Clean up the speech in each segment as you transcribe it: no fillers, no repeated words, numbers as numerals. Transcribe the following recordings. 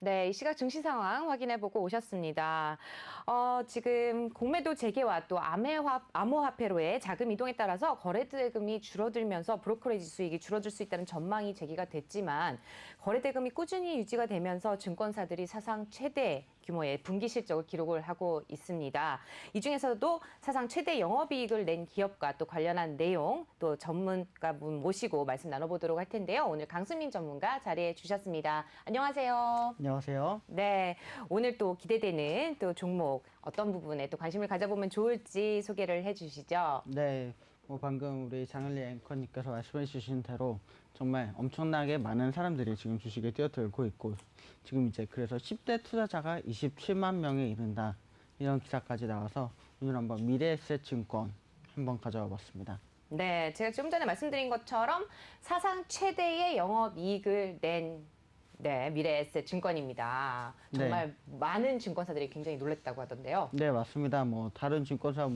네, 이 시각 증시 상황 확인해보고 오셨습니다. 지금 공매도 재개와 또 암호화폐로의 자금 이동에 따라서 거래대금이 줄어들면서 브로커리지 수익이 줄어들 수 있다는 전망이 제기가 됐지만 거래대금이 꾸준히 유지가 되면서 증권사들이 사상 최대 규모의 분기 실적을 기록을 하고 있습니다. 이 중에서도 사상 최대 영업이익을 낸 기업과 또 관련한 내용 또 전문가분 모시고 말씀 나눠보도록 할 텐데요. 오늘 강수민 전문가 자리해 주셨습니다. 안녕하세요. 안녕하세요. 네, 오늘 또 기대되는 또 종목 어떤 부분에 또 관심을 가져보면 좋을지 소개를 해주시죠. 네, 방금 우리 장은리 앵커님께서 말씀해 주신 대로 정말 엄청나게 많은 사람들이 지금 주식에 뛰어들고 있고 지금 이제 그래서 10대 투자자가 27만 명에 이른다 이런 기사까지 나와서 오늘 한번 미래에셋증권 한번 가져와 봤습니다. 네, 제가 좀 전에 말씀드린 것처럼 사상 최대의 영업이익을 낸 미래에셋 증권입니다. 정말 많은 증권사들이 굉장히 놀랬다고 하던데요. 네, 맞습니다. 다른 증권사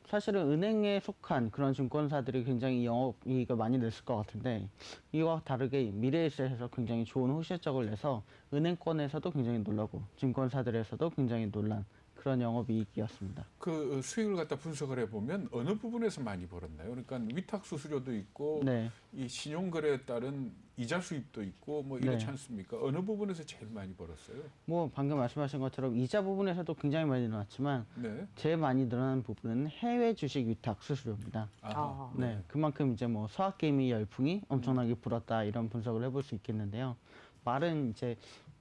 사실은 은행에 속한 그런 증권사들이 굉장히 영업이익을 많이 냈을 것 같은데 이와 다르게 미래에셋에서 굉장히 좋은 호실적을 내서 은행권에서도 굉장히 놀라고 증권사들에서도 굉장히 놀란 그런 영업이익이었습니다. 그 수익을 갖다 분석을 해보면 어느 부분에서 많이 벌었나요? 그러니까 위탁 수수료도 있고 네. 이 신용거래에 따른 이자 수입도 있고 이렇지 네. 않습니까? 어느 부분에서 제일 많이 벌었어요? 방금 말씀하신 것처럼 이자 부분에서도 굉장히 많이 늘어났지만 네. 제일 많이 늘어난 부분은 해외 주식 위탁 수수료입니다. 아하. 네, 그만큼 이제 서학개미 열풍이 엄청나게 불었다 이런 분석을 해볼 수 있겠는데요. 말은 이제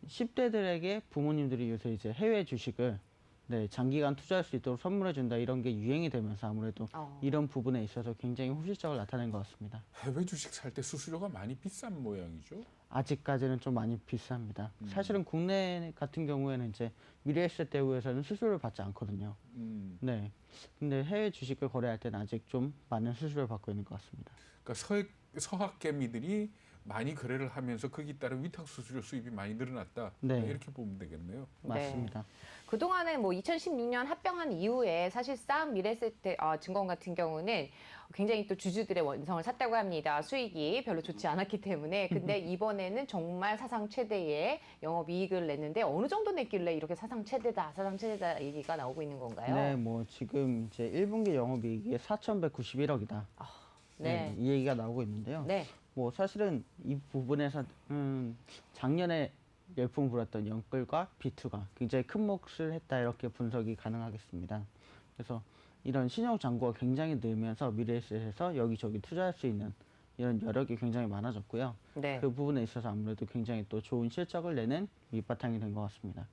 10대들에게 부모님들이 요새 이제 해외 주식을 장기간 투자할 수 있도록 선물해준다 이런 게 유행이 되면서 아무래도 이런 부분에 있어서 굉장히 호실적을 나타낸 것 같습니다. 해외 주식 살 때 수수료가 많이 비싼 모양이죠? 아직까지는 좀 많이 비쌉니다. 사실은 국내 같은 경우에는 이제 미래에셋 대우에서는 수수료를 받지 않거든요. 네. 근데 해외 주식을 거래할 때는 아직 좀 많은 수수료를 받고 있는 것 같습니다. 그러니까 서학개미들이 많이 거래를 하면서 거기에 따른 위탁 수수료 수입이 많이 늘어났다. 네. 이렇게 보면 되겠네요. 맞습니다. 그동안에 2016년 합병한 이후에 사실상 미래에셋 증권 같은 경우는 굉장히 또 주주들의 원성을 샀다고 합니다. 수익이 별로 좋지 않았기 때문에. 근데 이번에는 정말 사상 최대의 영업이익을 냈는데 어느 정도 냈길래 이렇게 사상 최대다 얘기가 나오고 있는 건가요? 네, 지금 이제 1분기 영업이익이 4,191억이다. 네. 이 얘기가 나오고 있는데요. 네. 사실은 이 부분에서 작년에 열풍 불었던 영끌과 비투가 굉장히 큰 몫을 했다 이렇게 분석이 가능하겠습니다. 그래서 이런 신용 잔고가 굉장히 늘면서 미래에셋에서 여기저기 투자할 수 있는 이런 여력이 굉장히 많아졌고요. 네. 그 부분에 있어서 아무래도 굉장히 또 좋은 실적을 내는 밑바탕이 된 것 같습니다.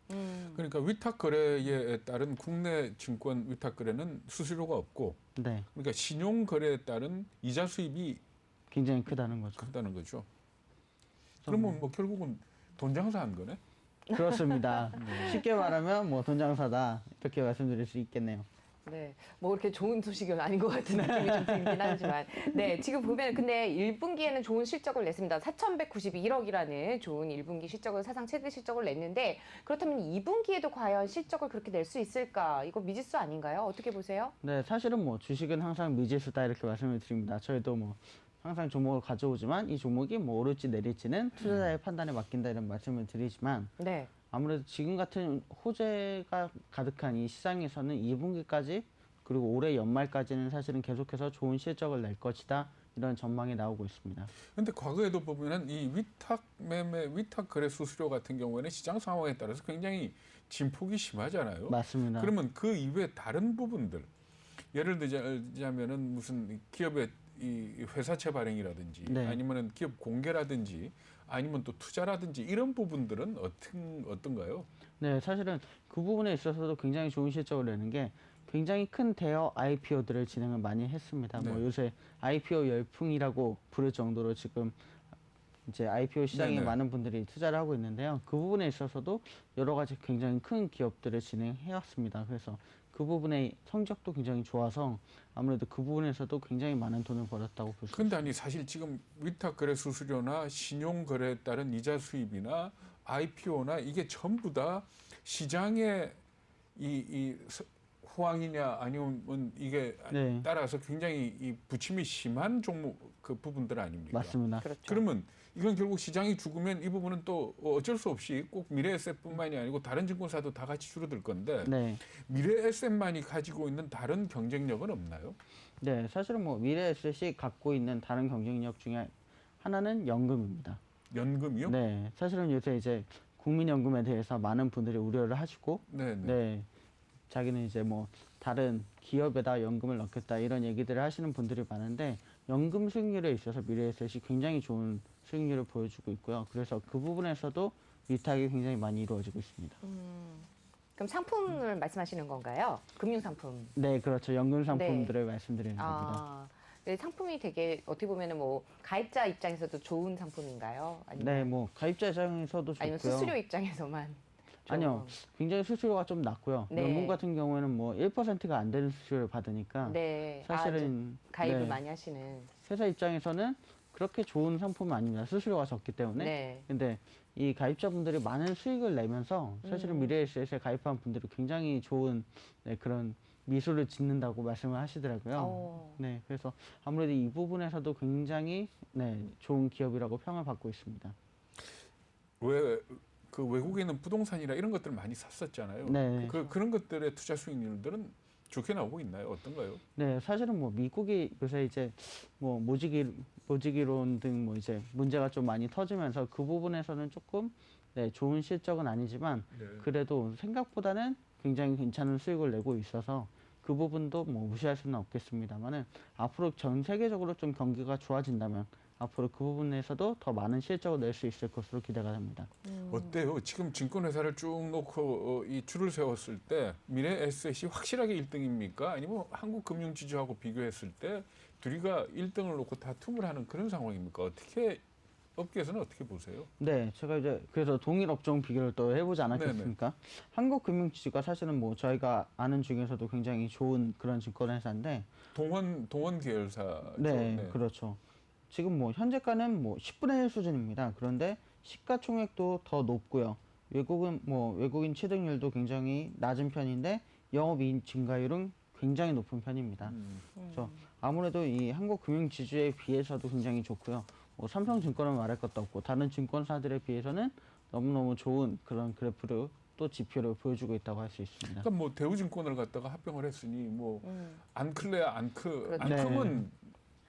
그러니까 위탁 거래에 따른 국내 증권 위탁 거래는 수수료가 없고, 네, 그러니까 신용 거래에 따른 이자 수입이 굉장히 크다는 거죠. 크다는 거죠. 그러면 결국은 돈 장사한 거네? 그렇습니다. 쉽게 말하면 돈 장사다 이렇게 말씀드릴 수 있겠네요. 네, 그렇게 좋은 소식은 아닌 것 같은 느낌이 좀 들긴 하지만. 네, 지금 보면 근데 1분기에는 좋은 실적을 냈습니다. 4,191억이라는 좋은 1분기 실적을 사상 최대 실적을 냈는데 그렇다면 2분기에도 과연 실적을 그렇게 낼 수 있을까? 이거 미지수 아닌가요? 어떻게 보세요? 네, 사실은 주식은 항상 미지수다 이렇게 말씀을 드립니다. 저희도 항상 종목을 가져오지만 이 종목이 오를지 내릴지는 투자자의 판단에 맡긴다 이런 말씀을 드리지만 네. 아무래도 지금 같은 호재가 가득한 이 시장에서는 2분기까지 그리고 올해 연말까지는 사실은 계속해서 좋은 실적을 낼 것이다 이런 전망이 나오고 있습니다. 그런데 과거에도 보면은 이 위탁 매매, 위탁 거래 수수료 같은 경우에는 시장 상황에 따라서 굉장히 진폭이 심하잖아요. 맞습니다. 그러면 그 이외에 다른 부분들, 예를 들자면은 무슨 기업의 이 회사채 발행이라든지 네. 아니면은 기업 공개라든지 아니면 또 투자라든지 이런 부분들은 어떤가요? 네, 사실은 그 부분에 있어서도 굉장히 좋은 실적을 내는 게 굉장히 큰 대여 IPO들을 진행을 많이 했습니다. 네. 요새 IPO 열풍이라고 부를 정도로 지금 이제 IPO 시장에 네네. 많은 분들이 투자를 하고 있는데요. 그 부분에 있어서도 여러 가지 굉장히 큰 기업들을 진행해왔습니다. 그래서 그 부분의 성적도 굉장히 좋아서 아무래도 그 부분에서도 굉장히 많은 돈을 벌었다고 볼 수 있습니다. 근데 아니 사실 지금 위탁 거래 수수료나 신용 거래에 따른 이자 수입이나 IPO나 이게 전부 다 시장의 이 포항이냐 아니면 이게 네. 따라서 굉장히 이 부침이 심한 종목 그 부분들 아닙니까? 맞습니다. 그렇죠. 그러면 이건 결국 시장이 죽으면 이 부분은 또 어쩔 수 없이 꼭 미래에셋뿐만이 아니고 다른 증권사도 다 같이 줄어들 건데 네. 미래에셋만이 가지고 있는 다른 경쟁력은 없나요? 네, 사실은 뭐 미래에셋이 갖고 있는 다른 경쟁력 중에 하나는 연금입니다. 연금이요? 네, 사실은 요새 이제 국민연금에 대해서 많은 분들이 우려를 하시고, 네. 네, 자기는 이제 뭐 다른 기업에다 연금을 넣겠다 이런 얘기들을 하시는 분들이 많은데 연금 수익률에 있어서 미래에셋이 굉장히 좋은 수익률을 보여주고 있고요. 그래서 그 부분에서도 위탁이 굉장히 많이 이루어지고 있습니다. 그럼 상품을 말씀하시는 건가요? 금융 상품. 네, 그렇죠. 연금 상품들을 말씀드리는 겁니다. 아, 네, 상품이 되게 어떻게 보면은 뭐 가입자 입장에서도 좋은 상품인가요? 아니면, 네, 뭐 가입자 입장에서도 좋고요. 아니면 수수료 입장에서만? 좀- 아니요, 굉장히 수수료가 좀 낮고요. 네. 연금 같은 경우에는 뭐 1%가 안 되는 수수료를 받으니까 네. 사실은 가입을 네, 많이 하시는. 회사 입장에서는 그렇게 좋은 상품은 아닙니다. 수수료가 적기 때문에. 네. 근데 이 가입자분들이 많은 수익을 내면서 사실은 미래에셋에 가입한 분들이 굉장히 좋은 네, 그런 미소를 짓는다고 말씀을 하시더라고요. 어. 네, 그래서 아무래도 이 부분에서도 굉장히 네, 좋은 기업이라고 평을 받고 있습니다. 왜 그 외국에 있는 부동산이나 이런 것들을 많이 샀었잖아요. 네. 그런 것들의 투자 수익률들은 좋게 나오고 있나요? 어떤가요? 네, 사실은 뭐 미국이 요새 이제 뭐 모지기론 등 뭐 이제 문제가 좀 많이 터지면서 그 부분에서는 조금 네, 좋은 실적은 아니지만 그래도 생각보다는 굉장히 괜찮은 수익을 내고 있어서 그 부분도 뭐 무시할 수는 없겠습니다만은 앞으로 전 세계적으로 좀 경기가 좋아진다면 앞으로 그 부분에서도 더 많은 실적을 낼 수 있을 것으로 기대가 됩니다. 어때요? 지금 증권회사를 쭉 놓고 이 줄을 세웠을 때 미래에셋이 확실하게 1등입니까? 아니면 한국금융지주하고 비교했을 때 둘이가 1등을 놓고 다툼을 하는 그런 상황입니까? 어떻게 업계에서는 어떻게 보세요? 네, 제가 이제 그래서 동일 업종 비교를 또 해보지 않았겠습니까? 한국금융지주가 사실은 뭐 저희가 아는 중에서도 굉장히 좋은 그런 증권회사인데, 동원 계열사죠. 네, 그렇죠. 지금 뭐 현재가는 뭐 10분의 1 수준입니다. 그런데 시가총액도 더 높고요. 외국인 취득률도 굉장히 낮은 편인데 영업이익 증가율은 굉장히 높은 편입니다. 그래서 아무래도 이 한국금융지주에 비해서도 굉장히 좋고요. 뭐 삼성증권은 말할 것도 없고 다른 증권사들에 비해서는 너무너무 좋은 그런 그래프를 또 지표를 보여주고 있다고 할 수 있습니다. 그러니까 뭐 대우증권을 갖다가 합병을 했으니 뭐 안클래야 그렇죠. 안크면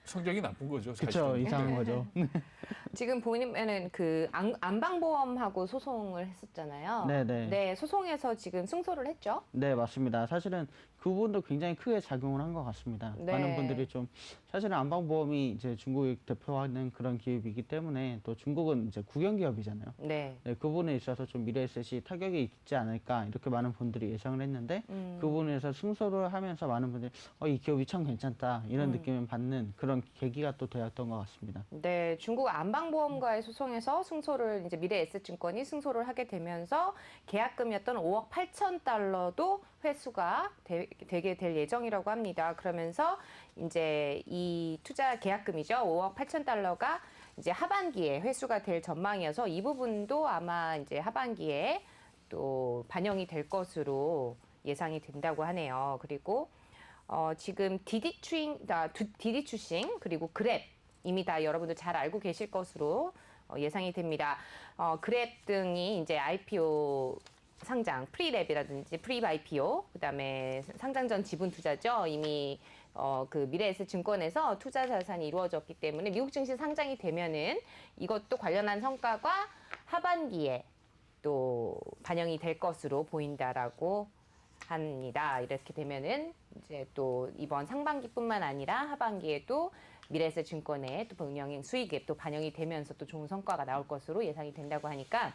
성적이 나쁜 거죠. 그렇죠, 사실은. 이상한 거죠. 지금 보면은 그 안방보험하고 소송을 했었잖아요. 네네. 네, 소송에서 지금 승소를 했죠. 네, 맞습니다. 사실은 그 부분도 굉장히 크게 작용을 한 것 같습니다. 네. 많은 분들이 좀 사실은 안방보험이 이제 중국을 대표하는 그런 기업이기 때문에 또 중국은 이제 국영 기업이잖아요. 네. 네, 그 부분에 있어서 좀 미래에셋이 타격이 있지 않을까 이렇게 많은 분들이 예상을 했는데 그 부분에서 승소를 하면서 많은 분들이 이 기업이 참 괜찮다 이런 느낌을 받는 그런 계기가 또 되었던 것 같습니다. 네, 중국 안방보험과의 소송에서 승소를 이제 미래에셋증권이 승소를 하게 되면서 계약금이었던 5억 8천 달러도 회수가 되게 될 예정이라고 합니다. 그러면서 이제 이 투자 계약금이죠. 5억 8천 달러가 이제 하반기에 회수가 될 전망이어서 이 부분도 아마 이제 하반기에 또 반영이 될 것으로 예상이 된다고 하네요. 그리고 지금 디디추싱 그리고 그랩 이미 다 여러분들 잘 알고 계실 것으로 예상이 됩니다. 그랩 등이 이제 IPO 상장, 프리랩이라든지 프리-IPO, 그다음에 상장 전 지분 투자죠. 이미 그 미래에셋 증권에서 투자 자산이 이루어졌기 때문에 미국 증시 상장이 되면은 이것도 관련한 성과가 하반기에 또 반영이 될 것으로 보인다라고 합니다. 이렇게 되면은 이제 또 이번 상반기뿐만 아니라 하반기에도 미래에셋 증권의 또 운영 수익에 또 반영이 되면서 또 좋은 성과가 나올 것으로 예상이 된다고 하니까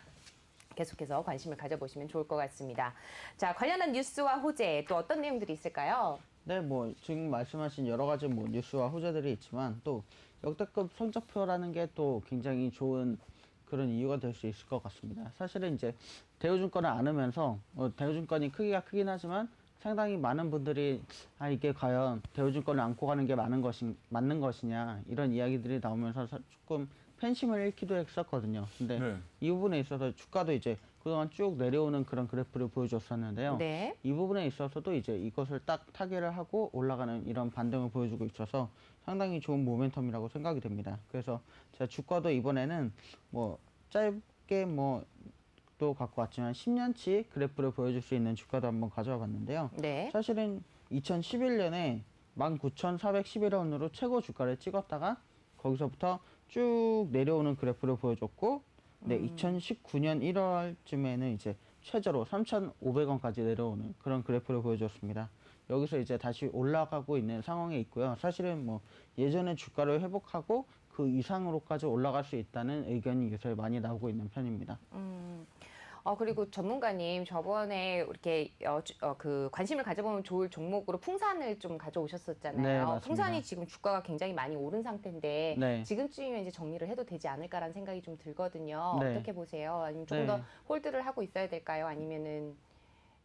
계속해서 관심을 가져보시면 좋을 것 같습니다. 자, 관련한 뉴스와 호재 또 어떤 내용들이 있을까요? 네, 뭐 지금 말씀하신 여러 가지 뭐 뉴스와 호재들이 있지만 또 역대급 성적표라는 게 또 굉장히 좋은 그런 이유가 될 수 있을 것 같습니다. 사실은 이제 대우증권을 안으면서 대우증권이 크기가 크긴 하지만 상당히 많은 분들이 이게 과연 대우증권을 안고 가는 게 맞는 것이냐 이런 이야기들이 나오면서 조금 팬심을 잃기도 했었거든요. 근데 네. 이 부분에 있어서 주가도 이제 그동안 쭉 내려오는 그런 그래프를 보여줬었는데요. 네. 이 부분에 있어서도 이제 이것을 딱 타결을 하고 올라가는 이런 반등을 보여주고 있어서 상당히 좋은 모멘텀이라고 생각이 됩니다. 그래서 제가 주가도 이번에는 뭐 짧게 뭐 또 갖고 왔지만 10년치 그래프를 보여줄 수 있는 주가도 한번 가져와 봤는데요. 네. 사실은 2011년에 19,411원으로 최고 주가를 찍었다가 거기서부터 쭉 내려오는 그래프를 보여줬고, 네, 2019년 1월쯤에는 이제 최저로 3,500원까지 내려오는 그런 그래프를 보여줬습니다. 여기서 이제 다시 올라가고 있는 상황에 있고요. 사실은 뭐 예전에 주가를 회복하고 그 이상으로까지 올라갈 수 있다는 의견이 요새 많이 나오고 있는 편입니다. 그리고 전문가님 저번에 이렇게 그 관심을 가져보면 좋을 종목으로 풍산을 좀 가져오셨었잖아요. 네, 맞습니다. 풍산이 지금 주가가 굉장히 많이 오른 상태인데 네. 지금쯤이면 이제 정리를 해도 되지 않을까라는 생각이 좀 들거든요. 네. 어떻게 보세요? 아니면 조금 네. 더 홀드를 하고 있어야 될까요? 아니면은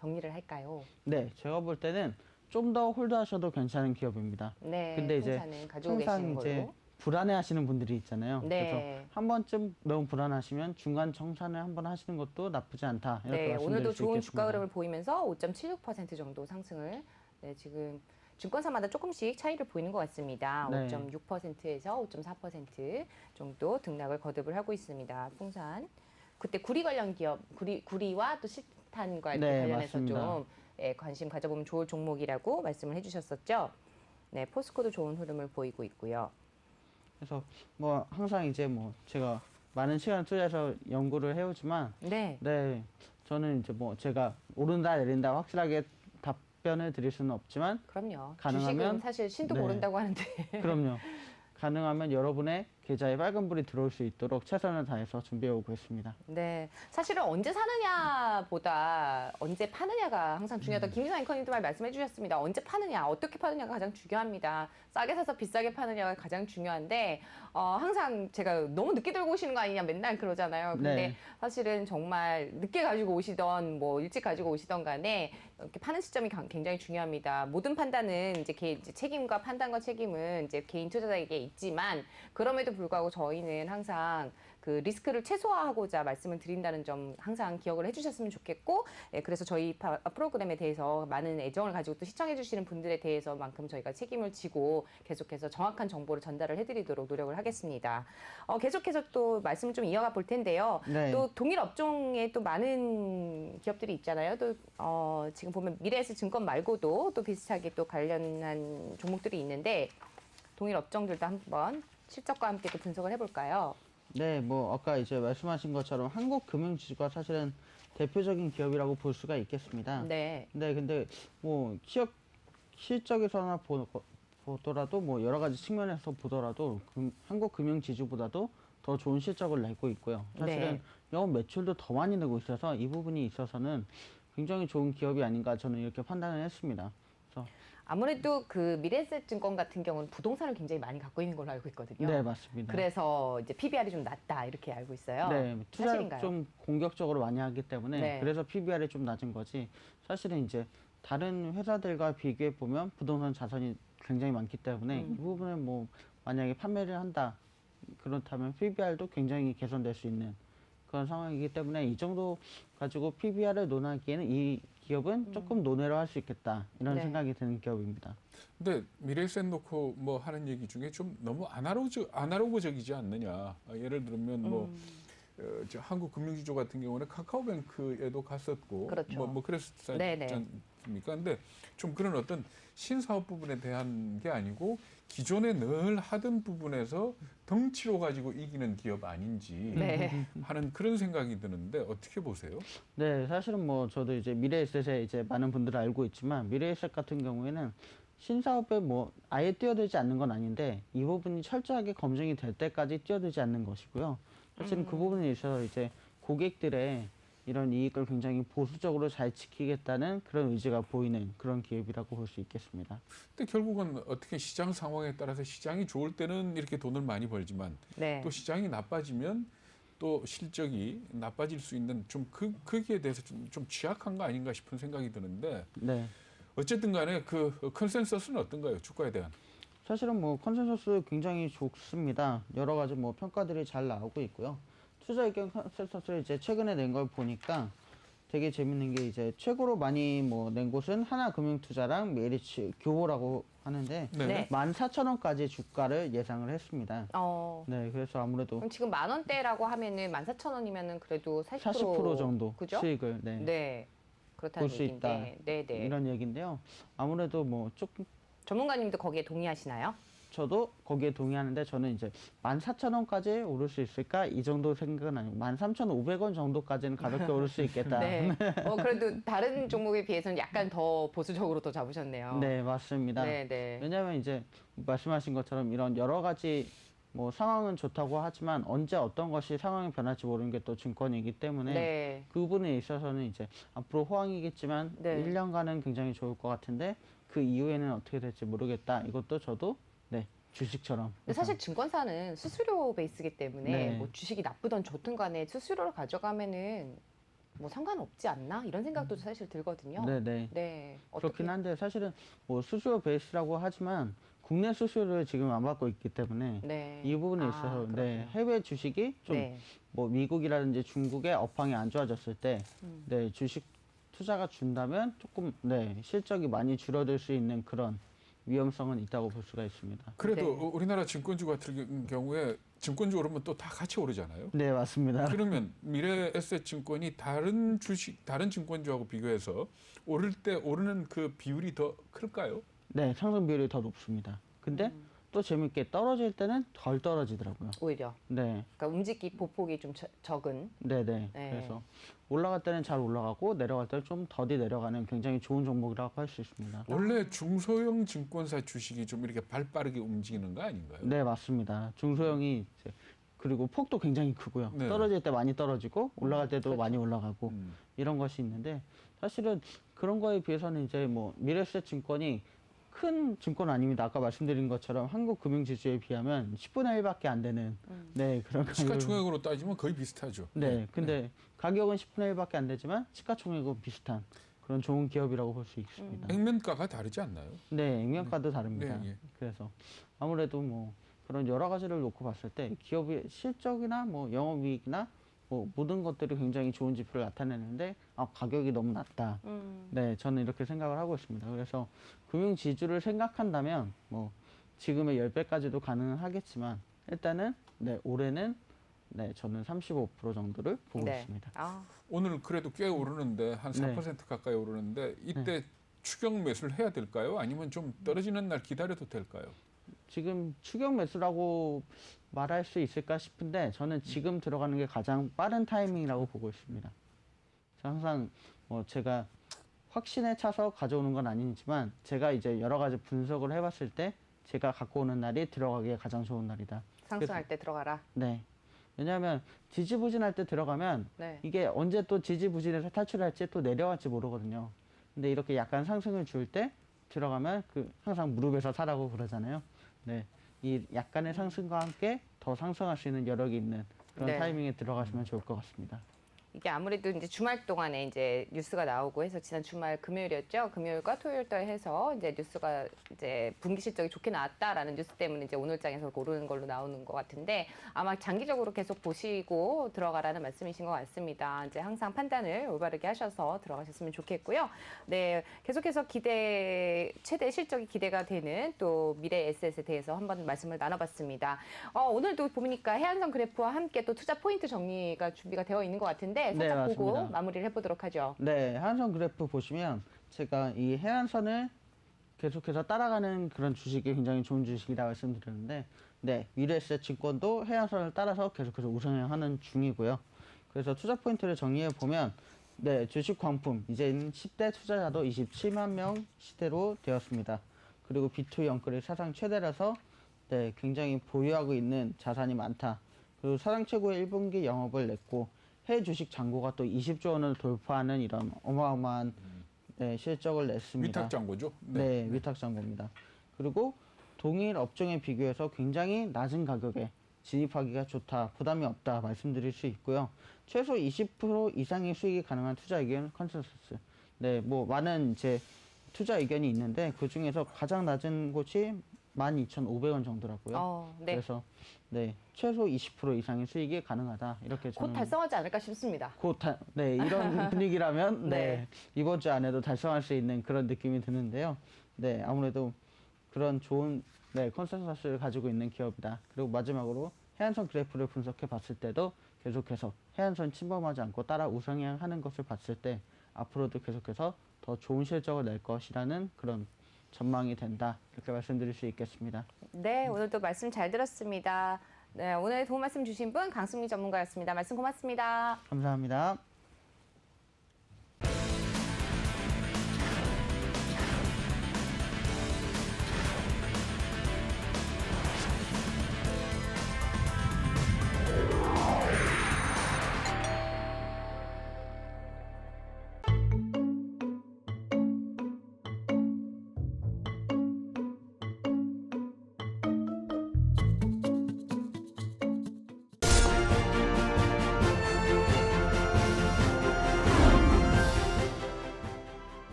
정리를 할까요? 네, 제가 볼 때는 좀 더 홀드하셔도 괜찮은 기업입니다. 네. 근데 이제 풍산은 가지고 항상 계시는 이제 걸로. 불안해하시는 분들이 있잖아요. 네. 그래서 한 번쯤 너무 불안하시면 중간 청산을 한번 하시는 것도 나쁘지 않다. 이렇게 네, 말씀드릴 오늘도 수 좋은 있겠습니다. 주가 흐름을 보이면서 5.76% 정도 상승을 지금 증권사마다 조금씩 차이를 보이는 것 같습니다. 네. 5.6%에서 5.4% 정도 등락을 거듭을 하고 있습니다. 풍산. 그때 구리 관련 기업, 구리와 또 실탄과 이렇게 네, 관련해서 맞습니다. 좀 관심 가져보면 좋을 종목이라고 말씀을 해주셨었죠. 네, 포스코도 좋은 흐름을 보이고 있고요. 그래서 뭐 항상 이제 뭐 제가 많은 시간을 투자해서 연구를 해오지만 네, 네, 저는 이제 뭐 제가 오른다 내린다 확실하게 답변을 드릴 수는 없지만 그럼요. 가능하면- 주식은 사실 신도 네. 모른다고 하는데. 그럼요. 가능하면 여러분의 계좌에 빨간불이 들어올 수 있도록 최선을 다해서 준비해 오고 있습니다. 네, 사실은 언제 사느냐보다 언제 파느냐가 항상 중요하다. 김기상 앵커님도 말씀해 주셨습니다. 언제 파느냐, 어떻게 파느냐가 가장 중요합니다. 싸게 사서 비싸게 파느냐가 가장 중요한데 항상 제가 너무 늦게 들고 오시는 거 아니냐 맨날 그러잖아요. 근데 네. 사실은 정말 늦게 가지고 오시던 뭐 일찍 가지고 오시던 간에 이렇게 파는 시점이 굉장히 중요합니다. 모든 판단은 이제 책임과 판단과 책임은 이제 개인 투자자에게 있지만 그럼에도 불구하고 저희는 항상 그 리스크를 최소화하고자 말씀을 드린다는 점 항상 기억을 해주셨으면 좋겠고, 그래서 저희 프로그램에 대해서 많은 애정을 가지고 또 시청해 주시는 분들에 대해서만큼 저희가 책임을 지고 계속해서 정확한 정보를 전달을 해드리도록 노력을 하겠습니다. 계속해서 또 말씀을 좀 이어가 볼 텐데요. 네. 또 동일 업종에 또 많은 기업들이 있잖아요. 또 지금 보면 미래에셋증권 말고도 또 비슷하게 또 관련한 종목들이 있는데 동일 업종들도 한번 실적과 함께 또 분석을 해볼까요? 네, 뭐 아까 이제 말씀하신 것처럼 한국금융지주가 사실은 대표적인 기업이라고 볼 수가 있겠습니다. 네. 근데 뭐 기업 실적에서나 보더라도 뭐 여러 가지 측면에서 보더라도 한국금융지주보다도 더 좋은 실적을 내고 있고요. 사실은 네. 영업 매출도 더 많이 내고 있어서 이 부분이 있어서는 굉장히 좋은 기업이 아닌가 저는 이렇게 판단을 했습니다. 그래서 아무래도 그 미래에셋증권 같은 경우는 부동산을 굉장히 많이 갖고 있는 걸로 알고 있거든요. 네, 맞습니다. 그래서 이제 PBR이 좀 낮다 이렇게 알고 있어요. 네, 투자를 사실인가요? 좀 공격적으로 많이 하기 때문에 네. 그래서 PBR이 좀 낮은 거지. 사실은 이제 다른 회사들과 비교해 보면 부동산 자산이 굉장히 많기 때문에 이 부분은 뭐 만약에 판매를 한다 그렇다면 PBR도 굉장히 개선될 수 있는 그런 상황이기 때문에 이 정도 가지고 PBR을 논하기에는 이 기업은 조금 논외로 할 수 있겠다 이런 네. 생각이 드는 기업입니다. 근데 미래에셋 놓고 뭐 하는 얘기 중에 좀 너무 아날로그적이지 않느냐. 예를 들면 뭐 저 한국금융지주 같은 경우는 카카오뱅크에도 갔었고 그렇죠. 뭐 그랬었지 네네. 않습니까? 근데 좀 그런 어떤 신사업 부분에 대한 게 아니고 기존에 늘 하던 부분에서 덩치로 가지고 이기는 기업 아닌지 네. 하는 그런 생각이 드는데 어떻게 보세요? 네, 사실은 뭐 저도 이제 미래에셋에 이제 많은 분들을 알고 있지만 미래에셋 같은 경우에는 신사업에 뭐 아예 뛰어들지 않는 건 아닌데 이 부분이 철저하게 검증이 될 때까지 뛰어들지 않는 것이고요. 사실은 그 부분에 있어서 이제 고객들의 이런 이익을 굉장히 보수적으로 잘 지키겠다는 그런 의지가 보이는 그런 기업이라고 볼 수 있겠습니다. 근데 결국은 어떻게 시장 상황에 따라서 시장이 좋을 때는 이렇게 돈을 많이 벌지만 네. 또 시장이 나빠지면 또 실적이 나빠질 수 있는 좀 거기에 대해서 좀 취약한 거 아닌가 싶은 생각이 드는데 네. 어쨌든 간에 그 컨센서스는 어떤가요? 주가에 대한. 사실은 뭐 컨센서스 굉장히 좋습니다. 여러 가지 뭐 평가들이 잘 나오고 있고요. 투자 의견 컨센서스를 이제 최근에 낸 걸 보니까 되게 재밌는 게 이제 최고로 많이 뭐 낸 곳은 하나금융투자랑 메리츠 교보라고 하는데 네. 네. 14,000원까지 주가를 예상을 했습니다. 네, 그래서 아무래도 그럼 지금 10,000원대라고 하면은 14,000원이면은 그래도 40% 정도 그죠? 수익을 네. 그렇다는 볼 수 있다. 얘기인데. 네, 네. 이런 얘기인데요. 아무래도 뭐 조금 전문가님도 거기에 동의하시나요? 저도 거기에 동의하는데 저는 이제 14,000원까지 오를 수 있을까? 이 정도 생각은 아니고 13,500원 정도까지는 가볍게 오를 수 있겠다. 네. 그래도 다른 종목에 비해서는 약간 더 보수적으로 더 잡으셨네요. 네, 맞습니다. 네, 네. 왜냐하면 이제 말씀하신 것처럼 이런 여러 가지 뭐 상황은 좋다고 하지만 언제 어떤 것이 상황이 변할지 모르는 게 또 증권이기 때문에 네. 그 부분에 있어서는 이제 앞으로 호황이겠지만 네. 1년간은 굉장히 좋을 것 같은데 그 이후에는 어떻게 될지 모르겠다. 이것도 저도 네, 주식처럼. 근데 사실 증권사는 수수료 베이스이기 때문에 네. 뭐 주식이 나쁘던 좋든 간에 수수료를 가져가면은 뭐 상관없지 않나? 이런 생각도 사실 들거든요. 네, 네. 네. 그렇긴 한데 사실은 뭐 수수료 베이스라고 하지만 국내 수수료를 지금 안 받고 있기 때문에 네. 이 부분에 아, 있어서 네, 그렇군요. 해외 주식이 좀 네. 뭐 미국이라든지 중국의 업황이 안 좋아졌을 때 네, 주식 투자가 준다면 조금 네, 실적이 많이 줄어들 수 있는 그런 위험성은 있다고 볼 수가 있습니다. 그래도 네. 우리나라 증권주 같은 경우에 증권주 오르면 또 다 같이 오르잖아요. 네, 맞습니다. 그러면 미래에셋증권이 다른 주식, 다른 증권주하고 비교해서 오를 때 오르는 그 비율이 더 클까요? 네, 상승 비율이 더 높습니다. 근데 또 재밌게 떨어질 때는 덜 떨어지더라고요. 오히려 네, 그러니까 움직이 보폭이 좀 적은. 네, 네. 네. 그래서 올라갈 때는 잘 올라가고 내려갈 때는 좀 더디 내려가는 굉장히 좋은 종목이라고 할 수 있습니다. 원래 중소형 증권사 주식이 좀 이렇게 발 빠르게 움직이는 거 아닌가요? 네, 맞습니다. 중소형이 이제 그리고 폭도 굉장히 크고요. 네. 떨어질 때 많이 떨어지고 올라갈 때도 그렇죠. 많이 올라가고 음. 이런 것이 있는데 사실은 그런 거에 비해서는 이제 뭐 미래에셋 증권이 큰 증권 아닙니다. 아까 말씀드린 것처럼 한국 금융지주에 비하면 10분의 1밖에 안 되는 네, 그런 가격. 시가총액으로 따지면 거의 비슷하죠. 네, 근데 가격은 10분의 1밖에 안 되지만 시가총액은 비슷한 그런 좋은 기업이라고 볼 수 있습니다. 액면가가 다르지 않나요? 네, 액면가도 다릅니다. 네, 예. 그래서 아무래도 뭐 그런 여러 가지를 놓고 봤을 때 기업의 실적이나 뭐 영업이익이나 뭐 모든 것들이 굉장히 좋은 지표를 나타내는데 가격이 너무 낮다. 네, 저는 이렇게 생각을 하고 있습니다. 그래서 금융 지주를 생각한다면 뭐 지금의 10배까지도 가능하겠지만 일단은 네, 올해는 네, 저는 35% 정도를 보고 네. 있습니다. 아, 오늘 그래도 꽤 오르는데 한 네. 4% 가까이 오르는데 이때 추격 매수를 해야 될까요? 아니면 좀 떨어지는 날 기다려도 될까요? 지금 추격 매수라고 말할 수 있을까 싶은데 저는 지금 들어가는 게 가장 빠른 타이밍이라고 보고 있습니다. 항상 뭐 제가 확신에 차서 가져오는 건 아니지만 제가 이제 여러 가지 분석을 해봤을 때 제가 갖고 오는 날이 들어가기에 가장 좋은 날이다. 상승할 때 들어가라. 네. 왜냐하면 지지부진할 때 들어가면 네. 이게 언제 또 지지부진에서 탈출할지 또 내려갈지 모르거든요. 근데 이렇게 약간 상승을 줄 때 들어가면 그 항상 무릎에서 사라고 그러잖아요. 네. 이 약간의 상승과 함께 더 상승할 수 있는 여력이 있는 그런 네. 타이밍에 들어가시면 좋을 것 같습니다. 이게 아무래도 이제 주말 동안에 이제 뉴스가 나오고 해서 지난 주말 금요일이었죠. 금요일과 토요일 날 해서 이제 뉴스가 이제 분기 실적이 좋게 나왔다라는 뉴스 때문에 이제 오늘장에서 고르는 걸로 나오는 것 같은데 아마 장기적으로 계속 보시고 들어가라는 말씀이신 것 같습니다. 이제 항상 판단을 올바르게 하셔서 들어가셨으면 좋겠고요. 네, 계속해서 최대 실적이 기대가 되는 또 미래 에셋에 대해서 한번 말씀을 나눠봤습니다. 오늘도 보니까 해안선 그래프와 함께 또 투자 포인트 정리가 준비가 되어 있는 것 같은데 살짝 네, 보고 맞습니다. 마무리를 해보도록 하죠. 네, 해안선 그래프 보시면 제가 이 해안선을 계속해서 따라가는 그런 주식이 굉장히 좋은 주식이라고 말씀드렸는데 네, 미래에셋 증권도 해안선을 따라서 계속해서 우상향하는 중이고요. 그래서 투자 포인트를 정리해 보면 네, 주식 광품 이제는 10대 투자자도 27만 명 시대로 되었습니다. 그리고 B2 영끌이 사상 최대라서 네, 굉장히 보유하고 있는 자산이 많다. 그리고 사상 최고의 1분기 영업을 냈고 해외 주식 잔고가 또 20조 원을 돌파하는 이런 어마어마한 네, 실적을 냈습니다. 위탁 잔고죠? 네, 위탁 잔고입니다. 그리고 동일 업종에 비교해서 굉장히 낮은 가격에 진입하기가 좋다, 부담이 없다 말씀드릴 수 있고요. 최소 20% 이상의 수익이 가능한 투자 의견 컨센서스. 네, 뭐 많은 이제 투자 의견이 있는데 그 중에서 가장 낮은 곳이 12,500원 정도라고요. 네. 그래서 네, 최소 20% 이상의 수익이 가능하다. 이렇게 곧 저는 달성하지 않을까 싶습니다. 네, 이런 분위기라면 네. 네, 이번 주 안에도 달성할 수 있는 그런 느낌이 드는데요. 네, 아무래도 그런 좋은 네, 컨센서스를 가지고 있는 기업이다. 그리고 마지막으로 해안선 그래프를 분석해 봤을 때도 계속해서 해안선 침범하지 않고 따라 우상향하는 것을 봤을 때 앞으로도 계속해서 더 좋은 실적을 낼 것이라는 그런 전망이 된다. 이렇게 말씀드릴 수 있겠습니다. 네, 오늘도 말씀 잘 들었습니다. 네, 오늘 도움 말씀 주신 분 강승미 전문가였습니다. 말씀 고맙습니다. 감사합니다.